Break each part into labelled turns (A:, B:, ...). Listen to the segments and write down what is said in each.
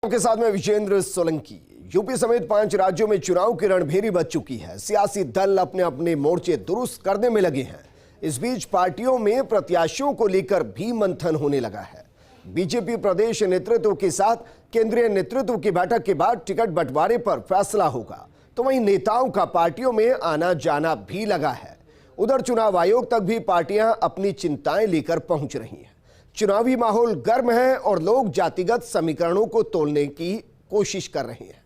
A: के साथ में विजेंद्र सोलंकी। यूपी समेत 5 राज्यों में चुनाव की रणभेरी बज चुकी है। सियासी दल अपने अपने मोर्चे दुरुस्त करने में लगे हैं। इस बीच पार्टियों में प्रत्याशियों को लेकर भी मंथन होने लगा है। बीजेपी प्रदेश नेतृत्व के साथ केंद्रीय नेतृत्व की बैठक के बाद टिकट बंटवारे पर फैसला होगा, तो वहीं नेताओं का पार्टियों में आना जाना भी लगा है। उधर चुनाव आयोग तक भी पार्टियां अपनी चिंताएं लेकर पहुंच रही हैं। चुनावी माहौल गर्म है और लोग जातिगत समीकरणों को तोड़ने की कोशिश कर रहे हैं।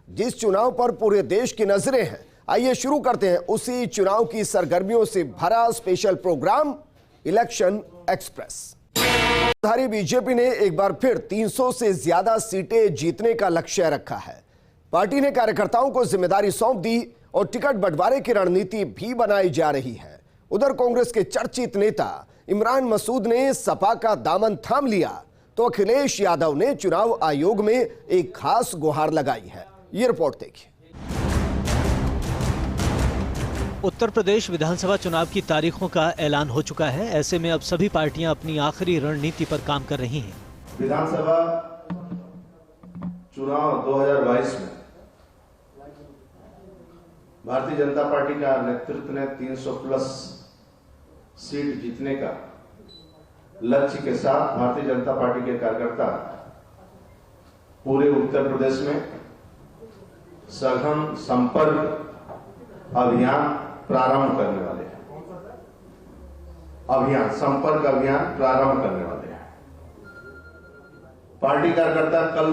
A: जिस चुनाव पर पूरे देश की नजरें हैं, आइए शुरू करते हैं उसी चुनाव की सरगर्मियों से भरा स्पेशल प्रोग्राम इलेक्शन एक्सप्रेस। धारी बीजेपी ने एक बार फिर 300 से ज्यादा सीटें जीतने का लक्ष्य रखा है। पार्टी ने कार्यकर्ताओं को जिम्मेदारी सौंप दी और टिकट बंटवारे की रणनीति भी बनाई जा रही है। उधर कांग्रेस के चर्चित नेता इमरान मसूद ने सपा का दामन थाम लिया, तो अखिलेश यादव ने चुनाव आयोग में एक खास गुहार लगाई है। ये रिपोर्ट देखिए।
B: उत्तर प्रदेश विधानसभा चुनाव की तारीखों का ऐलान हो चुका है। ऐसे में अब सभी पार्टियां अपनी आखिरी रणनीति पर काम कर रही हैं।
C: विधानसभा चुनाव 2022 में भारतीय जनता पार्टी का नेतृत्व ने 300 प्लस सीट जीतने का लक्ष्य के साथ भारतीय जनता पार्टी के कार्यकर्ता पूरे उत्तर प्रदेश में सघन संपर्क अभियान प्रारंभ करने वाले हैं। संपर्क अभियान प्रारंभ करने वाले हैं। पार्टी कार्यकर्ता कल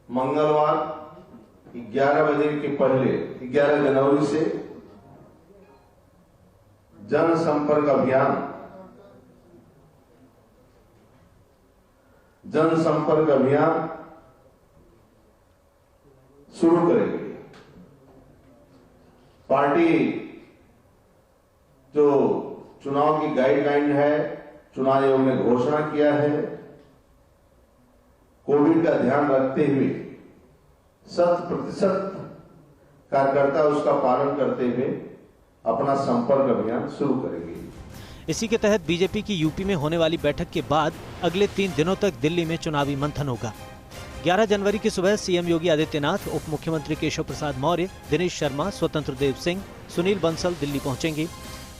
C: मंगलवार 11 बजे के पहले 11 जनवरी से जनसंपर्क अभियान शुरू करेंगे। पार्टी जो चुनाव की गाइडलाइन है, चुनाव आयोग ने घोषणा किया है, कोविड का ध्यान रखते हुए 100% कार्यकर्ता उसका पालन करते हुए अपना संपर्क अभियान शुरू करेंगे।
B: इसी के तहत बीजेपी की यूपी में होने वाली बैठक के बाद अगले 3 दिनों तक दिल्ली में चुनावी मंथन होगा। 11 जनवरी की सुबह सीएम योगी आदित्यनाथ, उप मुख्यमंत्री केशव प्रसाद मौर्य, दिनेश शर्मा, स्वतंत्र देव सिंह, सुनील बंसल दिल्ली पहुंचेंगे।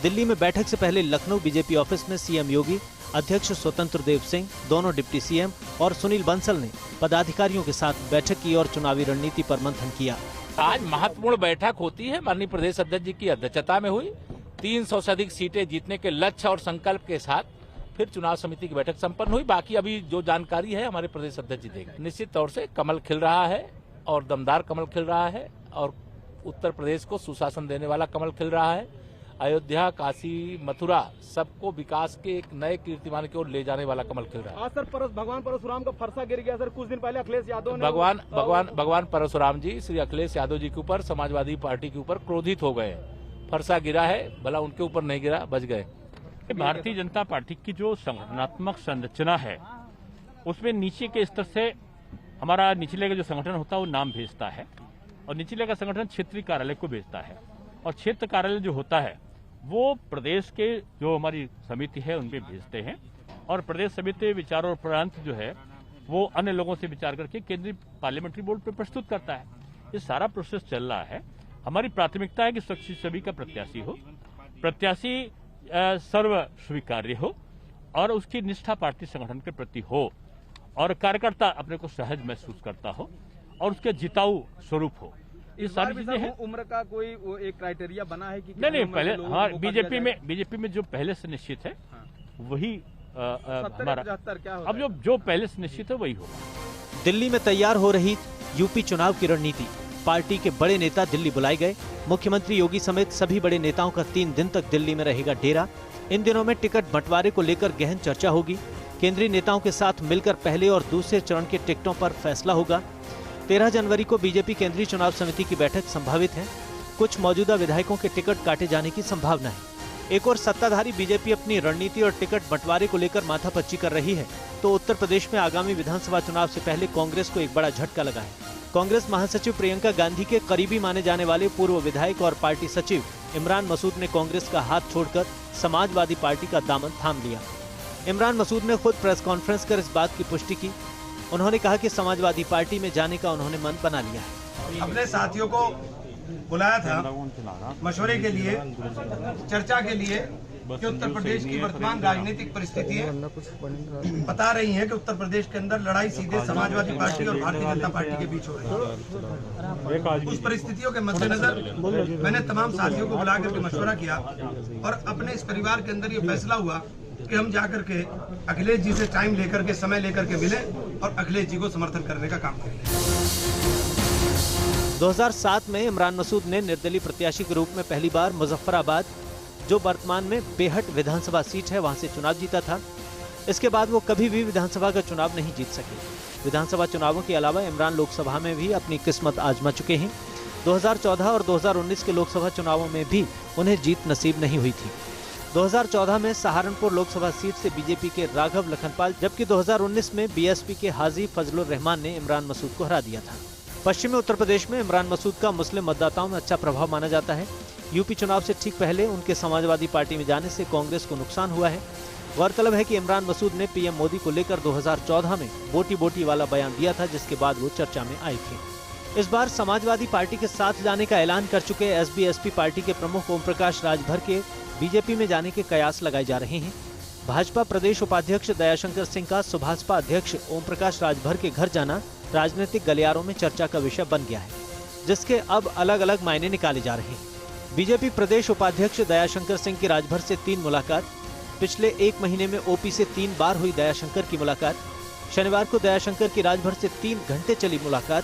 B: दिल्ली में बैठक से पहले लखनऊ बीजेपी ऑफिस में सीएम योगी, अध्यक्ष स्वतंत्र देव सिंह, दोनों डिप्टी सीएम और सुनील बंसल ने पदाधिकारियों के साथ बैठक की और चुनावी रणनीति पर मंथन किया।
D: आज महत्वपूर्ण बैठक होती है। माननीय प्रदेश अध्यक्ष जी की अध्यक्षता में हुई। 300 से अधिक सीटें जीतने के लक्ष्य और संकल्प के साथ फिर चुनाव समिति की बैठक संपन्न हुई। बाकी अभी जो जानकारी है हमारे प्रदेश अध्यक्ष जी देंगे। निश्चित तौर से कमल खिल रहा है और दमदार कमल खिल रहा है और उत्तर प्रदेश को सुशासन देने वाला कमल खिल रहा है। अयोध्या, काशी, मथुरा सबको विकास के एक नए कीर्तिमान की ओर ले जाने वाला कमल खिल रहा है।
E: सर, भगवान परशुराम का फरसा गिर गया सर। कुछ दिन पहले अखिलेश यादव ने
D: भगवान परशुराम जी श्री अखिलेश यादव जी के ऊपर, समाजवादी पार्टी के ऊपर क्रोधित हो गए। फरसा गिरा है, भला उनके ऊपर नहीं गिरा, बच गए।
F: भारतीय जनता पार्टी की जो संगठनात्मक संरचना है उसमें नीचे के स्तर से हमारा निचले का जो संगठन होता है वो नाम भेजता है और निचले का संगठन क्षेत्रीय कार्यालय को भेजता है और क्षेत्र कार्यालय जो होता है वो प्रदेश के जो हमारी समिति है उनपे भेजते हैं और प्रदेश समिति विचारों उपरांत जो है वो अन्य लोगों से विचार करके केंद्रीय पार्लियामेंट्री बोर्ड पे प्रस्तुत करता है। ये सारा प्रोसेस चल रहा है। हमारी प्राथमिकता है कि सभी का प्रत्याशी हो, प्रत्याशी सर्व स्वीकार्य हो और उसकी निष्ठा पार्टी संगठन के प्रति हो और कार्यकर्ता अपने को सहज महसूस करता हो और उसके जिताऊ स्वरूप हो। ये सारी चीजें हैं।
E: उम्र का कोई एक क्राइटेरिया बना है कि
F: नहीं, पहले हाँ बीजेपी में जो पहले से निश्चित है वही हमारा, अब जो पहले से निश्चित है वही होगा।
B: दिल्ली में तैयार हो रही यूपी चुनाव की रणनीति। पार्टी के बड़े नेता दिल्ली बुलाए गए। मुख्यमंत्री योगी समेत सभी बड़े नेताओं का 3 दिन तक दिल्ली में रहेगा डेरा। इन दिनों में टिकट बंटवारे को लेकर गहन चर्चा होगी। केंद्रीय नेताओं के साथ मिलकर पहले और दूसरे चरण के टिकटों पर फैसला होगा। 13 जनवरी को बीजेपी केंद्रीय चुनाव समिति की बैठक संभावित है। कुछ मौजूदा विधायकों के टिकट काटे जाने की संभावना है। एक और सत्ताधारी बीजेपी अपनी रणनीति और टिकट बंटवारे को लेकर माथापच्ची कर रही है, तो उत्तर प्रदेश में आगामी विधानसभा चुनाव से पहले कांग्रेस को एक बड़ा झटका लगा है। कांग्रेस महासचिव प्रियंका गांधी के करीबी माने जाने वाले पूर्व विधायक और पार्टी सचिव इमरान मसूद ने कांग्रेस का हाथ छोड़कर समाजवादी पार्टी का दामन थाम लिया। इमरान मसूद ने खुद प्रेस कॉन्फ्रेंस कर इस बात की पुष्टि की उन्होंने कहा कि समाजवादी पार्टी में जाने का उन्होंने मन बना लिया है।
G: अपने साथियों को बुलाया था मशवरे के लिए, चर्चा के लिए कि उत्तर प्रदेश की वर्तमान राजनीतिक परिस्थितियां बता रही हैं कि उत्तर प्रदेश के अंदर लड़ाई सीधे समाजवादी पार्टी और भारतीय जनता पार्टी के बीच हो रही है। उस परिस्थितियों के मद्देनजर मैंने तमाम साथियों को बुला करके मशवरा किया और अपने इस परिवार के अंदर ये फैसला हुआ कि हम जाकर के अखिलेश जी से टाइम लेकर के, समय लेकर के मिले और अखिलेश जी को समर्थन करने का काम करें।
B: 2007 में इमरान मसूद ने निर्दलीय प्रत्याशी के रूप में पहली बार मुजफ्फराबाद, जो वर्तमान में बेहट विधानसभा सीट है, वहां से चुनाव जीता था। इसके बाद वो कभी भी विधानसभा का चुनाव नहीं जीत सके। विधानसभा चुनावों के अलावा इमरान लोकसभा में भी अपनी किस्मत आजमा चुके हैं। 2014 और 2019 के लोकसभा चुनावों में भी उन्हें जीत नसीब नहीं हुई थी। 2014 में सहारनपुर लोकसभा सीट से बीजेपी के राघव लखनपाल, जबकि 2019 में बीएसपी के हाजी फजलुर रहमान ने इमरान मसूद को हरा दिया था। पश्चिमी उत्तर प्रदेश में इमरान मसूद का मुस्लिम मतदाताओं में अच्छा प्रभाव माना जाता है। यूपी चुनाव से ठीक पहले उनके समाजवादी पार्टी में जाने से कांग्रेस को नुकसान हुआ है। गौरतलब है कि इमरान मसूद ने पीएम मोदी को लेकर 2014 में बोटी बोटी वाला बयान दिया था, जिसके बाद वो चर्चा में आए थे। इस बार समाजवादी पार्टी के साथ जाने का ऐलान कर चुके एसबी-एसपी पार्टी के प्रमुख ओम प्रकाश राजभर के बीजेपी में जाने के कयास लगाए जा रहे हैं। भाजपा प्रदेश उपाध्यक्ष दयाशंकर सिंह का सुभाषपा अध्यक्ष ओम प्रकाश राजभर के घर जाना राजनीतिक गलियारों में चर्चा का विषय बन गया है, जिसके अब अलग अलग मायने निकाले जा रहे हैं। बीजेपी प्रदेश उपाध्यक्ष दयाशंकर सिंह की राजभर से 3 मुलाकात, पिछले 1 महीने में ओपी से 3 बार हुई दयाशंकर की मुलाकात, शनिवार को दयाशंकर की राजभर से 3 घंटे चली मुलाकात,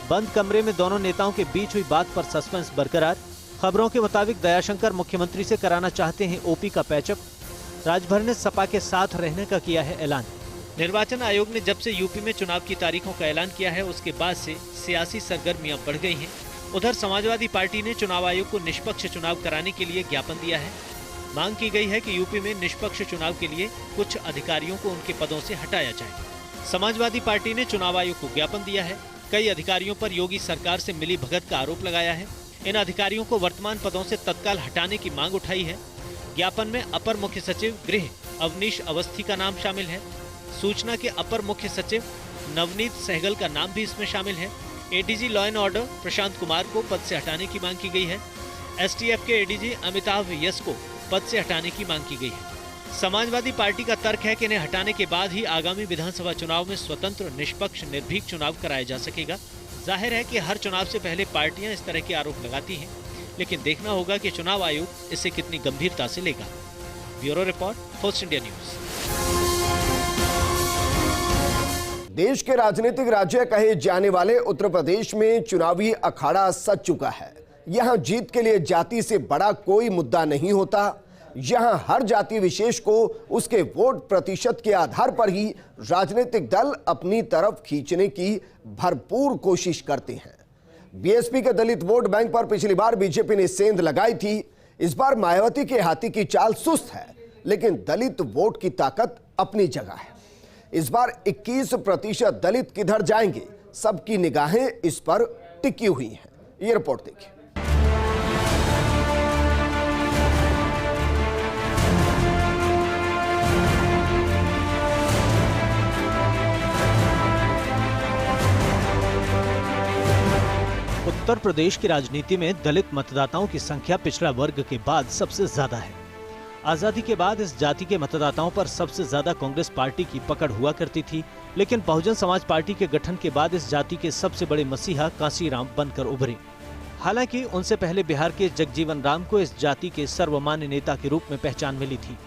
B: बंद कमरे में दोनों नेताओं के बीच हुई बात पर सस्पेंस बरकरार। खबरों के मुताबिक दयाशंकर मुख्यमंत्री से कराना चाहते हैं ओपी का पैचअप। राजभर ने सपा के साथ रहने का किया है ऐलान। निर्वाचन आयोग ने जब से यूपी में चुनाव की तारीखों का ऐलान किया है, उसके बाद से सियासी सरगर्मियां बढ़ गई हैं। उधर समाजवादी पार्टी ने चुनाव आयोग को निष्पक्ष चुनाव कराने के लिए ज्ञापन दिया है। मांग की गई है कि यूपी में निष्पक्ष चुनाव के लिए कुछ अधिकारियों को उनके पदों से हटाया जाए। समाजवादी पार्टी ने चुनाव आयोग को ज्ञापन दिया है। कई अधिकारियों पर योगी सरकार से मिली भगत का आरोप लगाया है। इन अधिकारियों को वर्तमान पदों से तत्काल हटाने की मांग उठाई है। ज्ञापन में अपर मुख्य सचिव गृह अवनीश अवस्थी का नाम शामिल है। सूचना के अपर मुख्य सचिव नवनीत सहगल का नाम भी इसमें शामिल है। ADG law and order Prashant Kumar को पद से हटाने की मांग की गई है। एसटीएफ के एडीजी अमिताभ यस को पद से हटाने की मांग की गई है। समाजवादी पार्टी का तर्क है कि इन्हें हटाने के बाद ही आगामी विधानसभा चुनाव में स्वतंत्र, निष्पक्ष, निर्भीक चुनाव कराया जा सकेगा। जाहिर है कि हर चुनाव से पहले पार्टियां इस तरह के आरोप लगाती हैं, लेकिन देखना होगा कि चुनाव आयोग इसे कितनी गंभीरता से लेगा। Bureau report, first India news.
A: देश के राजनीतिक राज्य कहे जाने वाले उत्तर प्रदेश में चुनावी अखाड़ा सज चुका है। यहां जीत के लिए जाति से बड़ा कोई मुद्दा नहीं होता। यहां हर जाति विशेष को उसके वोट प्रतिशत के आधार पर ही राजनीतिक दल अपनी तरफ खींचने की भरपूर कोशिश करते हैं। बीएसपी के दलित वोट बैंक पर पिछली बार बीजेपी ने सेंध लगाई थी। इस बार मायावती के हाथी की चाल सुस्त है, लेकिन दलित वोट की ताकत अपनी जगह है। इस बार 21% दलित किधर जाएंगे, सबकी निगाहें इस पर टिकी हुई हैं। ये रिपोर्ट देखिए।
B: उत्तर प्रदेश की राजनीति में दलित मतदाताओं की संख्या पिछड़ा वर्ग के बाद सबसे ज्यादा है। आजादी के बाद इस जाति के मतदाताओं पर सबसे ज्यादा कांग्रेस पार्टी की पकड़ हुआ करती थी, लेकिन बहुजन समाज पार्टी के गठन के बाद इस जाति के सबसे बड़े मसीहा कांशीराम बनकर उभरे। हालांकि उनसे पहले बिहार के जगजीवन राम को इस जाति के सर्वमान्य नेता के रूप में पहचान मिली थी।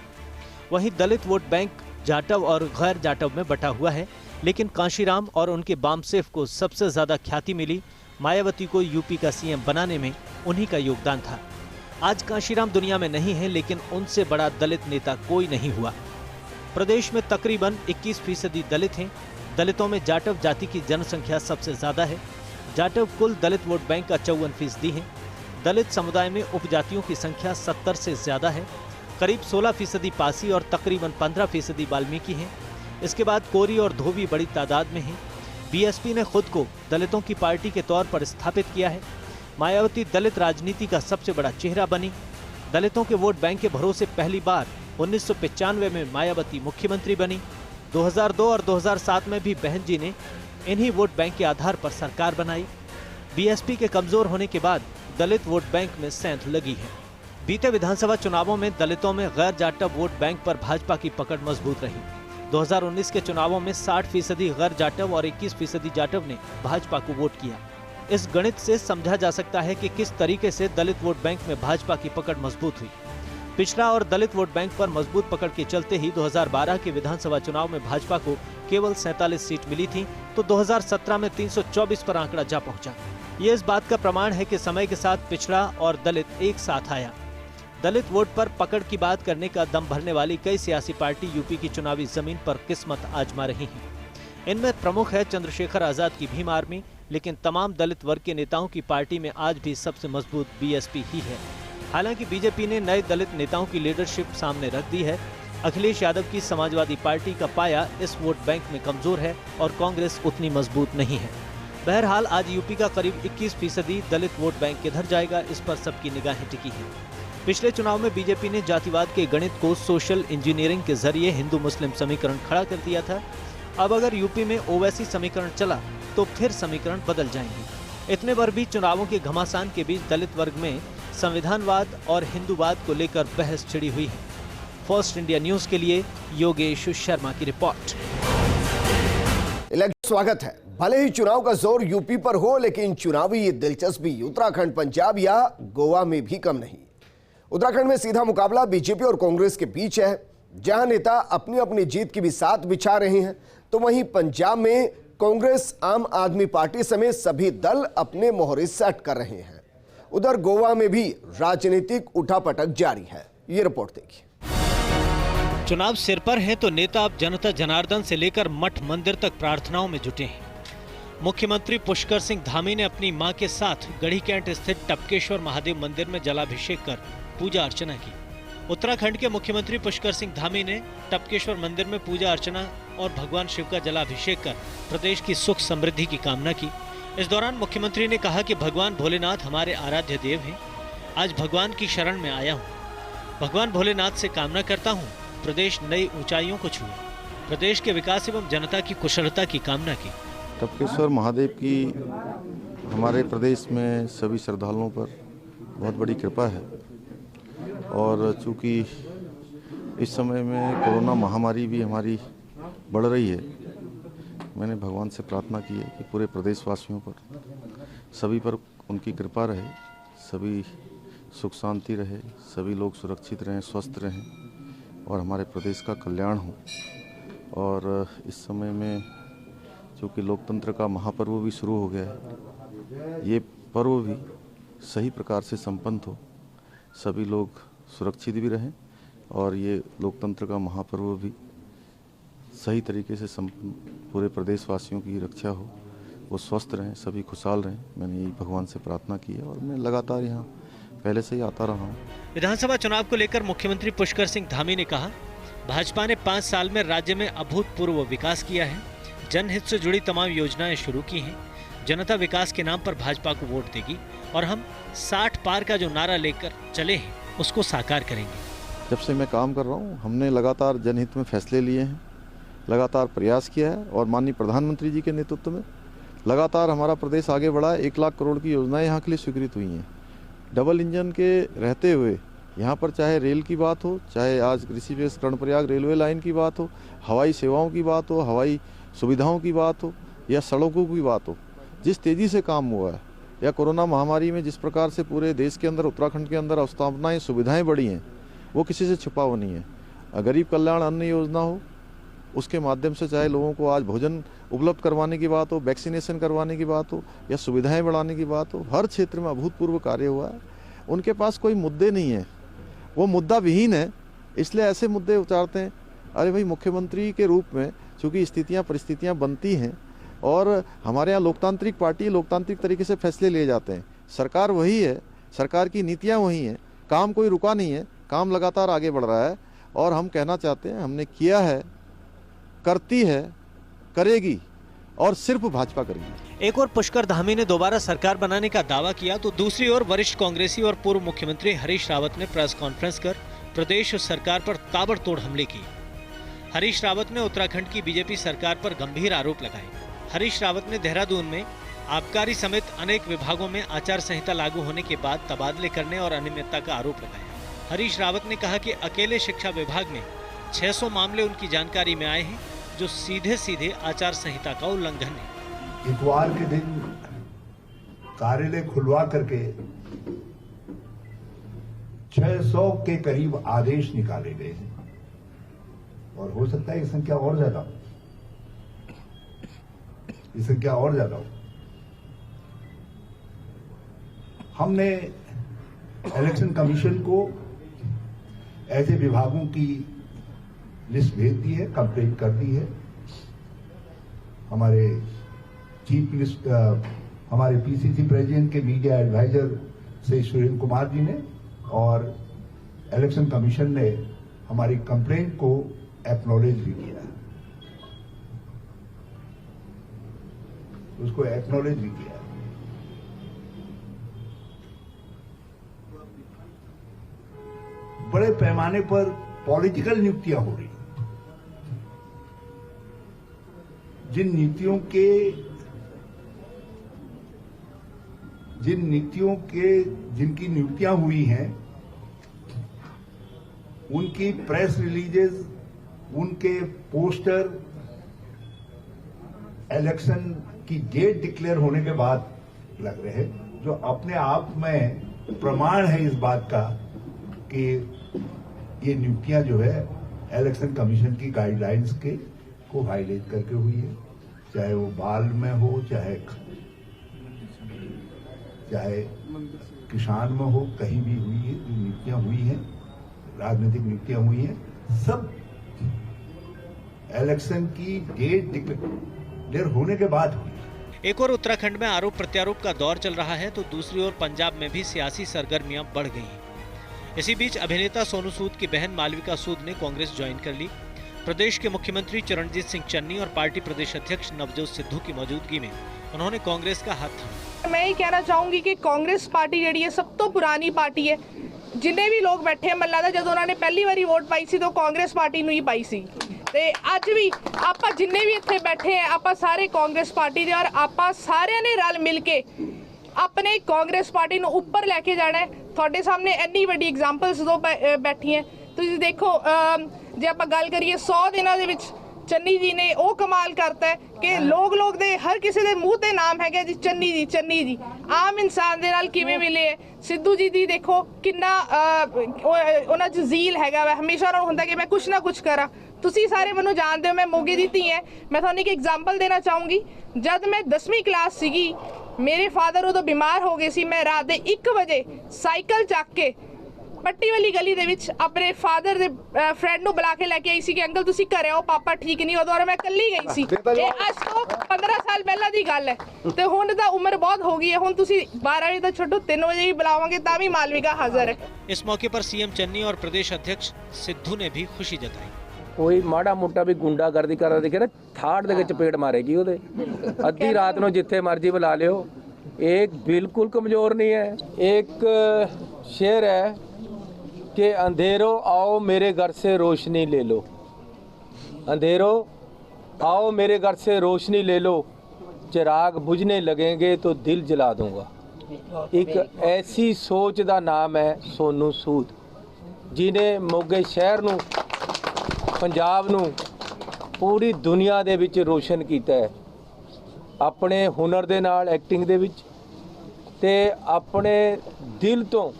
B: वहीं दलित वोट बैंक जाटव और गैर जाटव में बटा हुआ है, लेकिन कांशीराम और उनके बामसेफ को सबसे ज्यादा ख्याति मिली। मायावती को यूपी का सीएम बनाने में उन्हीं का योगदान था। आज कांशीराम दुनिया में नहीं है, लेकिन उनसे बड़ा दलित नेता कोई नहीं हुआ। प्रदेश में तकरीबन 21% दलित हैं। दलितों में जाटव जाति की जनसंख्या सबसे ज्यादा है। जाटव कुल दलित वोट बैंक का 54% है। दलित समुदाय में उपजातियों की संख्या 70 से ज्यादा है। करीब 16% पासी और तकरीबन 15% वाल्मीकि हैं। इसके बाद कोरी और धोबी बड़ी तादाद में हैं। बीएसपी ने खुद को दलितों की पार्टी के तौर पर स्थापित किया है। मायावती दलित राजनीति का सबसे बड़ा चेहरा बनी। दलितों के वोट बैंक के भरोसे पहली बार 1995 में मायावती मुख्यमंत्री बनी। 2002 और 2007 में भी बहन जी ने इन्हीं वोट बैंक के आधार पर सरकार बनाई। बीएसपी के कमजोर होने के बाद दलित वोट बैंक में सेंध लगी है। बीते विधानसभा चुनावों में दलितों में गैर जाटव वोट बैंक पर भाजपा की पकड़ मजबूत रही। 2019 के चुनावों में 60% गैर जाटव और 21% जाटव ने भाजपा को वोट किया। इस गणित से समझा जा सकता है कि किस तरीके से दलित वोट बैंक में भाजपा की पकड़ मजबूत हुई। पिछड़ा और दलित वोट बैंक पर मजबूत पकड़ के चलते ही 2012 के विधानसभा चुनाव में भाजपा को केवल 47 सीट मिली थी, तो 2017 में 324 पर आंकड़ा जा पहुंचा। ये इस बात का प्रमाण है कि समय के साथ पिछड़ा और दलित एक साथ आया। दलित वोट पर पकड़ की बात करने का दम भरने वाली कई सियासी पार्टी यूपी की चुनावी जमीन पर किस्मत आजमा रही हैं। इनमें प्रमुख है चंद्रशेखर आजाद की भीम आर्मी, लेकिन तमाम दलित वर्ग के नेताओं की पार्टी में आज भी सबसे मजबूत बीएसपी ही है। हालांकि बीजेपी ने नए दलित नेताओं की लीडरशिप सामने रख दी है। अखिलेश यादव की समाजवादी पार्टी का पाया इस वोट बैंक में कमजोर है और कांग्रेस उतनी मजबूत नहीं है। बहरहाल आज यूपी का करीब 21% दलित वोट बैंक किधर जाएगा, इस पर सबकी निगाहें टिकी हैं। पिछले चुनाव में बीजेपी ने जातिवाद के गणित को सोशल इंजीनियरिंग के जरिए हिंदू मुस्लिम समीकरण खड़ा कर दिया था। अब अगर यूपी में ओवैसी समीकरण चला तो फिर समीकरण बदल जाएंगे। इतने पर भी चुनावों के घमासान के बीच दलित वर्ग में संविधानवाद और हिंदूवाद को लेकर बहस छिड़ी हुई है। फर्स्ट इंडिया न्यूज के लिए योगेश शर्मा की रिपोर्ट।
A: स्वागत है। भले ही चुनाव का जोर यूपी पर हो, लेकिन चुनावी दिलचस्पी उत्तराखंड, पंजाब या गोवा में भी कम नहीं। उत्तराखंड में सीधा मुकाबला बीजेपी और कांग्रेस के बीच है, जहां नेता अपनी अपनी जीत की भी साथ बिछा रहे हैं, तो वहीं पंजाब में कांग्रेस, आम आदमी पार्टी समेत सभी दल अपने मोहरे सेट कर रहे हैं। उधर गोवा में भी राजनीतिक उठापटक जारी है। ये रिपोर्ट देखिए।
B: चुनाव सिर पर है तो नेता अब जनता जनार्दन से लेकर मठ मंदिर तक प्रार्थनाओं में जुटे हैं। मुख्यमंत्री पुष्कर सिंह धामी ने अपनी मां के साथ गढ़ी कैंट स्थित टपकेश्वर महादेव मंदिर में जलाभिषेक कर पूजा अर्चना की। उत्तराखंड के मुख्यमंत्री पुष्कर सिंह धामी ने टपकेश्वर मंदिर में पूजा अर्चना और भगवान शिव का जलाभिषेक कर प्रदेश की सुख समृद्धि की कामना की। इस दौरान मुख्यमंत्री ने कहा कि भगवान भोलेनाथ हमारे आराध्य देव हैं। आज भगवान की शरण में आया हूँ। भगवान भोलेनाथ से कामना करता हूँ प्रदेश नई ऊंचाइयों को छुए। प्रदेश के विकास एवं जनता की कुशलता की कामना की।
H: टपकेश्वर महादेव की हमारे प्रदेश में सभी श्रद्धालुओं पर बहुत बड़ी कृपा है, और चूँकि इस समय में कोरोना महामारी भी हमारी बढ़ रही है, मैंने भगवान से प्रार्थना की है कि पूरे प्रदेशवासियों पर, सभी पर उनकी कृपा रहे, सभी सुख शांति रहे, सभी लोग सुरक्षित रहें, स्वस्थ रहें और हमारे प्रदेश का कल्याण हो। और इस समय में चूँकि लोकतंत्र का महापर्व भी शुरू हो गया है, ये पर्व भी सही प्रकार से संपन्न हो, सभी लोग सुरक्षित भी रहें और ये लोकतंत्र का महापर्व भी सही तरीके से संपन्न, पूरे प्रदेशवासियों की रक्षा हो, वो स्वस्थ रहें, सभी खुशहाल रहें। मैंने यही भगवान से प्रार्थना की है और मैं लगातार यहाँ पहले से ही आता रहा हूँ।
B: विधानसभा चुनाव को लेकर मुख्यमंत्री पुष्कर सिंह धामी ने कहा, भाजपा ने 5 साल में राज्य में अभूतपूर्व विकास किया है, जनहित से जुड़ी तमाम योजनाएं शुरू की हैं। जनता विकास के नाम पर भाजपा को वोट देगी और हम 60 पार का जो नारा लेकर चले हैं उसको साकार करेंगे।
H: जब से मैं काम कर रहा हूँ, हमने लगातार जनहित में फैसले लिए हैं, लगातार प्रयास किया है और माननीय प्रधानमंत्री जी के नेतृत्व में लगातार हमारा प्रदेश आगे बढ़ा है। 1 लाख करोड़ की योजनाएं यहाँ के लिए स्वीकृत हुई हैं। डबल इंजन के रहते हुए यहाँ पर चाहे रेल की बात हो, चाहे आज ऋषिकेश कर्णप्रयाग रेलवे लाइन की बात हो, हवाई सेवाओं की बात हो, हवाई सुविधाओं की बात हो या सड़कों की बात हो, जिस तेज़ी से काम हुआ है, या कोरोना महामारी में जिस प्रकार से पूरे देश के अंदर, उत्तराखंड के अंदर अवस्थापनाएँ, सुविधाएँ बढ़ी हैं, वो किसी से छुपा हुआ नहीं है। गरीब कल्याण अन्न योजना हो, उसके माध्यम से चाहे लोगों को आज भोजन उपलब्ध करवाने की बात हो, वैक्सीनेशन करवाने की बात हो या सुविधाएं बढ़ाने की बात हो, हर क्षेत्र में अभूतपूर्व कार्य हुआ है। उनके पास कोई मुद्दे नहीं है, वो मुद्दा विहीन है, इसलिए ऐसे मुद्दे उतारते हैं। अरे भाई, मुख्यमंत्री के रूप में चूँकि स्थितियाँ परिस्थितियाँ बनती हैं और हमारे यहाँ लोकतांत्रिक पार्टी, लोकतांत्रिक तरीके से फैसले लिए जाते हैं। सरकार वही है, सरकार की नीतियाँ वही हैं, काम कोई रुका नहीं है, काम लगातार आगे बढ़ रहा है। और हम कहना चाहते हैं, हमने किया है, करती है, करेगी और सिर्फ भाजपा करेगी।
B: एक और पुष्कर धामी ने दोबारा सरकार बनाने का दावा किया तो दूसरी ओर वरिष्ठ कांग्रेसी और पूर्व मुख्यमंत्री हरीश रावत ने प्रेस कॉन्फ्रेंस कर प्रदेश सरकार पर ताबड़तोड़ हमले किए। हरीश रावत ने उत्तराखंड की बीजेपी सरकार पर गंभीर आरोप लगाए। हरीश रावत ने देहरादून में आबकारी समेत अनेक विभागों में आचार संहिता लागू होने के बाद तबादले करने और अनियमितता का आरोप लगाया। हरीश रावत ने कहा कि अकेले शिक्षा विभाग में 600 मामले उनकी जानकारी में आए हैं, जो सीधे सीधे आचार संहिता का उल्लंघन है।
I: इतवार के दिन कार्यालय खुलवा करके 600 के करीब आदेश निकाले गए हैं और हो सकता है ये संख्या और ज्यादा हो, ये संख्या और ज्यादा हो। हमने इलेक्शन कमीशन को ऐसे विभागों की लिस्ट भेज दी है, कंप्लेंट कर दी है। हमारे चीफ मिनिस्टर, हमारे पीसीसी प्रेसिडेंट के मीडिया एडवाइजर से सुरेंद्र कुमार जी ने और इलेक्शन कमीशन ने हमारी कंप्लेंट को एक्नॉलेज भी किया है, उसको एक्नॉलेज भी किया है। बड़े पैमाने पर पॉलिटिकल नियुक्तियां हो रही, जिनकी नियुक्तियां हुई हैं, उनकी प्रेस रिलीजेस, उनके पोस्टर इलेक्शन की डेट डिक्लेयर होने के बाद लग रहे हैं, जो अपने आप में प्रमाण है इस बात का कि ये नियुक्तियां जो है इलेक्शन कमीशन की गाइडलाइंस के को वायलेट करके हुई है, चाहे वो बाल में हो, चाहे किसान में हो, कहीं भी हुई है। जो नियुक्तियां हुई हैं, राजनीतिक नियुक्तियां हुई हैं, सब इलेक्शन की डेट डिक्लेयर होने के बाद हुई।
B: एक और उत्तराखंड में आरोप प्रत्यारोप का दौर चल रहा है, तो दूसरी ओर पंजाब में भी सियासी सरगर्मियां बढ़ गई हैं। इसी बीच अभिनेता सोनू सूद की बहन मालविका सूद ने कांग्रेस ज्वाइन कर ली। प्रदेश के मुख्यमंत्री चरणजीत सिंह चन्नी और पार्टी प्रदेश अध्यक्ष नवजोत सिद्धू की मौजूदगी में उन्होंने कांग्रेस का हाथ थामा।
J: मैं ये कहना चाहूंगी कि कांग्रेस पार्टी जिहड़ी है सब तो पुरानी पार्टी है। जिन्ने भी लोग बैठे हैं, मन लगदा जदों उन्होंने पहली बारी वोट पाई सी तो कांग्रेस पार्टी नूं ही पाई सी, ते अज भी आपां जिन्ने भी इत्थे बैठे हैं आपां सारे कांग्रेस पार्टी दे, और आपां सारिਆਂ ने रल मिल के अपने कांग्रेस पार्टी ਨੂੰ ਉੱਪਰ ਲੈ ਕੇ ਜਾਣਾ ਹੈ। ਤੁਹਾਡੇ ਸਾਹਮਣੇ ਇੰਨੀ ਵੱਡੀ ਐਗਜ਼ਾਮਪਲਸ ਦੋ ਬੈਠੀ ਹੈ। ਤੁਸੀਂ ਦੇਖੋ, ਜੇ ਆਪਾਂ ਗੱਲ ਕਰੀਏ 100 ਦਿਨਾਂ ਦੇ ਵਿੱਚ ਚੰਨੀ ਜੀ ਨੇ ਉਹ ਕਮਾਲ ਕਰਤਾ ਹੈ ਕਿ ਲੋਕ ਦੇ ਹਰ ਕਿਸੇ ਦੇ ਮੂੰਹ ਤੇ ਨਾਮ ਹੈਗਾ ਜੀ ਚੰਨੀ ਜੀ। ਆਮ ਇਨਸਾਨ ਦੇ ਨਾਲ ਕਿਵੇਂ ਮਿਲੇ ਹੈ। ਸਿੱਧੂ ਜੀ ਦੀ ਦੇਖੋ ਕਿੰਨਾ ਉਹਨਾਂ 'ਚ ਜ਼ੀਲ ਹੈਗਾ ਵਾ, ਹਮੇਸ਼ਾ ਉਹਨਾਂ ਨੂੰ ਹੁੰਦਾ ਕਿ ਮੈਂ ਕੁਛ ਨਾ ਕੁਛ ਕਰਾਂ। ਤੁਸੀਂ ਸਾਰੇ ਮੈਨੂੰ ਜਾਣਦੇ ਹੋ, ਮੈਂ ਮੋਗੇ ਦੀ ਧੀ ਹੈ। ਮੈਂ ਤੁਹਾਨੂੰ ਇੱਕ ਐਗਜ਼ਾਮਪਲ ਦੇਣਾ ਚਾਹੂੰਗੀ। ਜਦ ਮੈਂ 10ਵੀਂ ਕਲਾਸ ਸੀਗੀ, ਮੇਰੇ ਫਾਦਰ ਉਦੋਂ ਬਿਮਾਰ ਹੋ ਗਏ ਸੀ। ਮੈਂ ਰਾਤ ਦੇ 1 ਵਜੇ ਸਾਈਕਲ ਚੱਕ ਕੇ ਪੱਟੀ ਵਾਲੀ ਗਲੀ ਦੇ ਵਿੱਚ ਆਪਣੇ ਫਾਦਰ ਦੇ ਫਰੈਂਡ ਨੂੰ ਬੁਲਾ ਕੇ ਲੈ ਕੇ ਆਈ ਸੀ ਕਿ ਅੰਕਲ ਤੁਸੀਂ ਘਰੇ ਆਓ, ਪਾਪਾ ਠੀਕ ਨਹੀਂ। ਉਦੋਂ ਮੈਂ ਇਕੱਲੀ ਗਈ ਸੀ। ਇਹ ਅੱਜ ਤੋਂ 15 ਸਾਲ ਪਹਿਲਾਂ ਦੀ ਗੱਲ ਹੈ, ਤੇ ਹੁਣ ਤਾਂ ਉਮਰ ਬਹੁਤ ਹੋ ਗਈ ਹੈ। ਹੁਣ ਤੁਸੀਂ 12 ਵਜੇ ਤਾਂ ਛੱਡੋ, 3 ਵਜੇ ਵੀ बुलाओगे तभी मालविका हाजिर है।
B: इस मौके पर सीएम चन्नी और प्रदेश अध्यक्ष सिद्धू ने भी खुशी जताई।
K: कोई माड़ा मोटा भी गुंडागर्दी कर दिखे ना, थाड़ दे चपेट मारेगी ਉਹਦੇ। ਅੱਧੀ ਰਾਤ ਨੂੰ ਜਿੱਥੇ ਮਰਜ਼ੀ ਬੁਲਾ ਲਿਓ। एक बिल्कुल कमज़ोर नहीं है। एक शेर है कि अंधेरों आओ मेरे घर से रोशनी ले लो, अंधेरों आओ मेरे घर से रोशनी ले लो, चिराग बुझने लगेंगे तो दिल जला दूंगा। एक ऐसी सोच का नाम है सोनू सूद, जिन्हें मोगे शहर नूं, पंजाब नूं पूरी दुनिया दे विच रोशन किया है अपने हुनर दे नाल, एक्टिंग दे विच, ते अपने दिल तो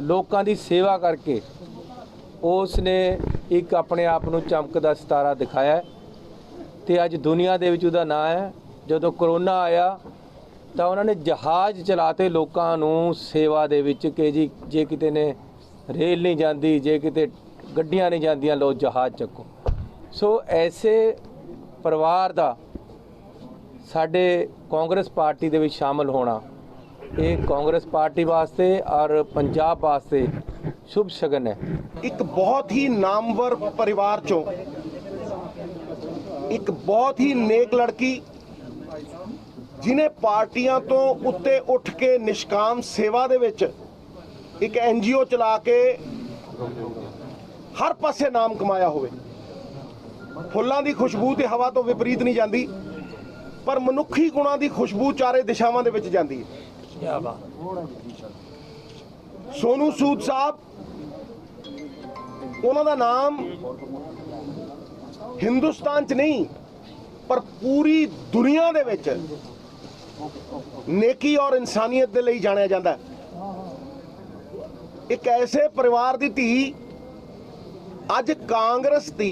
K: लोकां दी सेवा करके उसने एक अपने आप नूं चमकदा सितारा दिखाया है। ते अज दुनिया दे विच उहदा नाम है। जदों कोरोना आया तो उन्होंने जहाज़ चलाते लोगों नूं सेवा दे विच कि जी जे किते ने रेल नहीं जाती, जे किते गड्डियां नहीं जांदियां, लो जहाज़ चक्को। सो ऐसे परिवार दा साडे कांग्रेस पार्टी दे विच शामिल होना, ये कांग्रेस पार्टी वास्ते और पंजाब वास्ते शुभ शगन है।
L: एक बहुत ही नामवर परिवार चों एक बहुत ही नेक लड़की, जिन्हें पार्टियां तो उत्ते उठ के निष्काम सेवा दे विच एक NGO चला के हर पासे नाम कमाया होवे, ਫੁੱਲਾਂ ਦੀ ਖੁਸ਼ਬੂ ਤੇ ਹਵਾ ਤੋਂ ਵਿਪਰੀਤ ਨਹੀਂ ਜਾਂਦੀ, ਪਰ ਮਨੁੱਖੀ ਗੁਣਾਂ ਦੀ ਖੁਸ਼ਬੂ ਚਾਰੇ ਦਿਸ਼ਾਵਾਂ ਦੇ ਵਿੱਚ ਜਾਂਦੀ ਹੈ। ਕੀ ਬਾਤ। ਸੋਨੂ ਸੂਦ ਸਾਹਿਬ, ਉਹਨਾਂ ਦਾ ਨਾਮ ਹਿੰਦੁਸਤਾਨ 'ਚ ਨਹੀਂ ਪਰ ਪੂਰੀ ਦੁਨੀਆ ਦੇ ਵਿੱਚ नेकी और इंसानियत के लिए जानिया जाता है। एक ऐसे परिवार की धी अज कांग्रेस की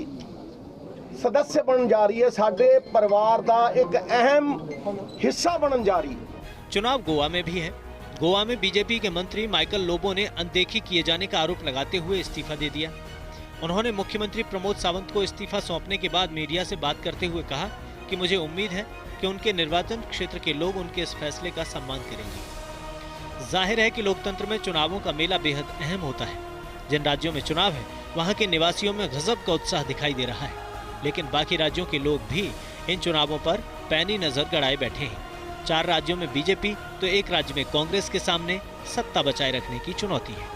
L: सदस्य बनन जा रही है, साडे परिवार का एक अहम हिस्सा बनन जा रही है।
B: चुनाव गोवा में भी है। गोवा में बीजेपी के मंत्री माइकल लोबो ने अनदेखी किए जाने का आरोप लगाते हुए इस्तीफा दे दिया। उन्होंने मुख्यमंत्री प्रमोद सावंत को इस्तीफा सौंपने के बाद मीडिया से बात करते हुए कहा कि मुझे उम्मीद है कि उनके निर्वाचन क्षेत्र के लोग उनके इस फैसले का सम्मान करेंगे। जाहिर है कि लोकतंत्र में चुनावों का मेला बेहद अहम होता है। जिन राज्यों में चुनाव है वहां के निवासियों में गजब का उत्साह दिखाई दे रहा है, लेकिन बाकी राज्यों के लोग भी इन चुनावों पर पैनी नजर गड़ाए बैठे हैं। 4 राज्यों में बीजेपी तो एक राज्य में कांग्रेस के सामने सत्ता बचाए रखने की चुनौती है।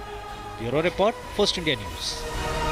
B: Bureau report, first India news.